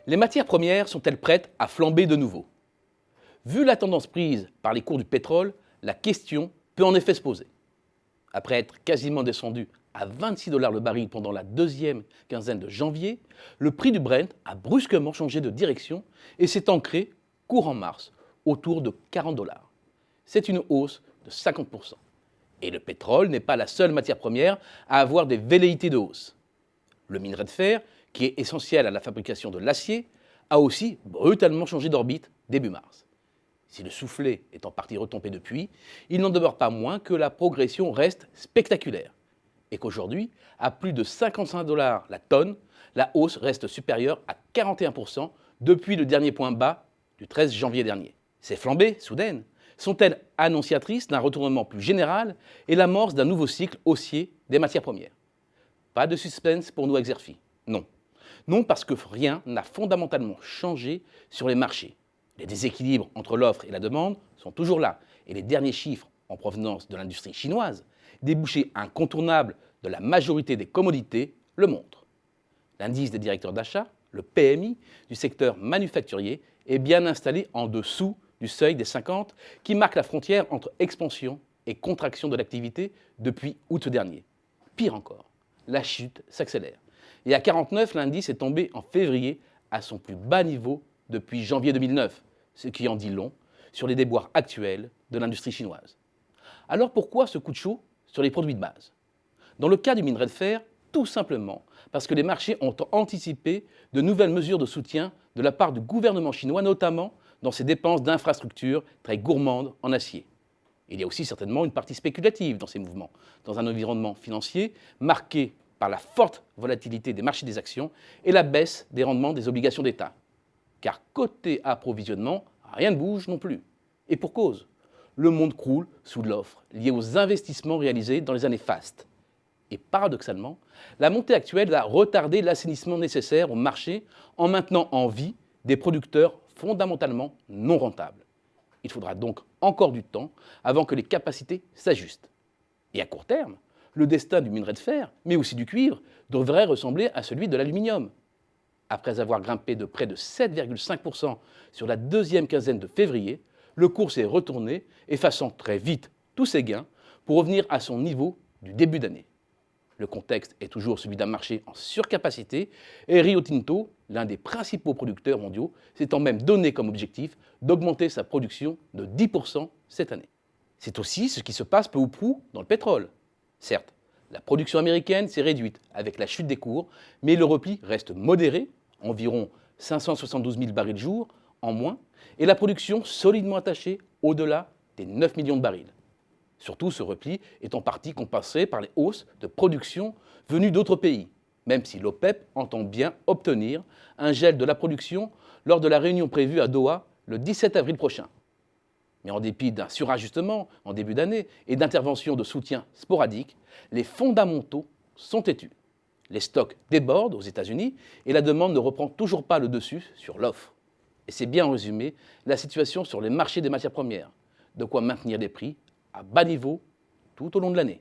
Les matières premières sont-elles prêtes à flamber de nouveau? Vu la tendance prise par les cours du pétrole, la question peut en effet se poser. Après être quasiment descendu à 26 $ le baril pendant la deuxième quinzaine de janvier, le prix du Brent a brusquement changé de direction et s'est ancré courant mars autour de 40 $. C'est une hausse de 50%. Et le pétrole n'est pas la seule matière première à avoir des velléités de hausse. Le minerai de fer, qui est essentiel à la fabrication de l'acier, a aussi brutalement changé d'orbite début mars. Si le soufflet est en partie retombé depuis, il n'en demeure pas moins que la progression reste spectaculaire et qu'aujourd'hui, à plus de 55 $ la tonne, la hausse reste supérieure à 41% depuis le dernier point bas du 13 janvier dernier. Ces flambées soudaines sont-elles annonciatrices d'un retournement plus général et l'amorce d'un nouveau cycle haussier des matières premières? Pas de suspense pour nous Exerfi, non. Non parce que rien n'a fondamentalement changé sur les marchés. Les déséquilibres entre l'offre et la demande sont toujours là et les derniers chiffres en provenance de l'industrie chinoise, débouché incontournable de la majorité des commodités, le montrent. L'indice des directeurs d'achat, le PMI, du secteur manufacturier est bien installé en dessous du seuil des 50 qui marque la frontière entre expansion et contraction de l'activité depuis août dernier. Pire encore, la chute s'accélère. Et à 49, l'indice est tombé en février à son plus bas niveau depuis janvier 2009, ce qui en dit long sur les déboires actuels de l'industrie chinoise. Alors pourquoi ce coup de chaud sur les produits de base? Dans le cas du minerai de fer, tout simplement parce que les marchés ont anticipé de nouvelles mesures de soutien de la part du gouvernement chinois, notamment dans ses dépenses d'infrastructures très gourmandes en acier. Il y a aussi certainement une partie spéculative dans ces mouvements, dans un environnement financier marqué par la forte volatilité des marchés des actions et la baisse des rendements des obligations d'État. Car côté approvisionnement, rien ne bouge non plus. Et pour cause, le monde croule sous l'offre liée aux investissements réalisés dans les années fastes. Et paradoxalement, la montée actuelle va retarder l'assainissement nécessaire au marché en maintenant en vie des producteurs fondamentalement non rentables. Il faudra donc encore du temps avant que les capacités s'ajustent. Et à court terme, le destin du minerai de fer, mais aussi du cuivre, devrait ressembler à celui de l'aluminium. Après avoir grimpé de près de 7,5% sur la deuxième quinzaine de février, le cours s'est retourné, effaçant très vite tous ses gains pour revenir à son niveau du début d'année. Le contexte est toujours celui d'un marché en surcapacité et Rio Tinto, l'un des principaux producteurs mondiaux, s'étant même donné comme objectif d'augmenter sa production de 10% cette année. C'est aussi ce qui se passe peu ou prou dans le pétrole. Certes, la production américaine s'est réduite avec la chute des cours, mais le repli reste modéré, environ 572 000 barils jour en moins, et la production solidement attachée au-delà des 9 millions de barils. Surtout, ce repli est en partie compensé par les hausses de production venues d'autres pays, même si l'OPEP entend bien obtenir un gel de la production lors de la réunion prévue à Doha le 17 avril prochain. Mais en dépit d'un surajustement en début d'année et d'interventions de soutien sporadiques, les fondamentaux sont têtus. Les stocks débordent aux États-Unis et la demande ne reprend toujours pas le dessus sur l'offre. Et c'est bien en résumé la situation sur les marchés des matières premières, de quoi maintenir des prix à bas niveau tout au long de l'année.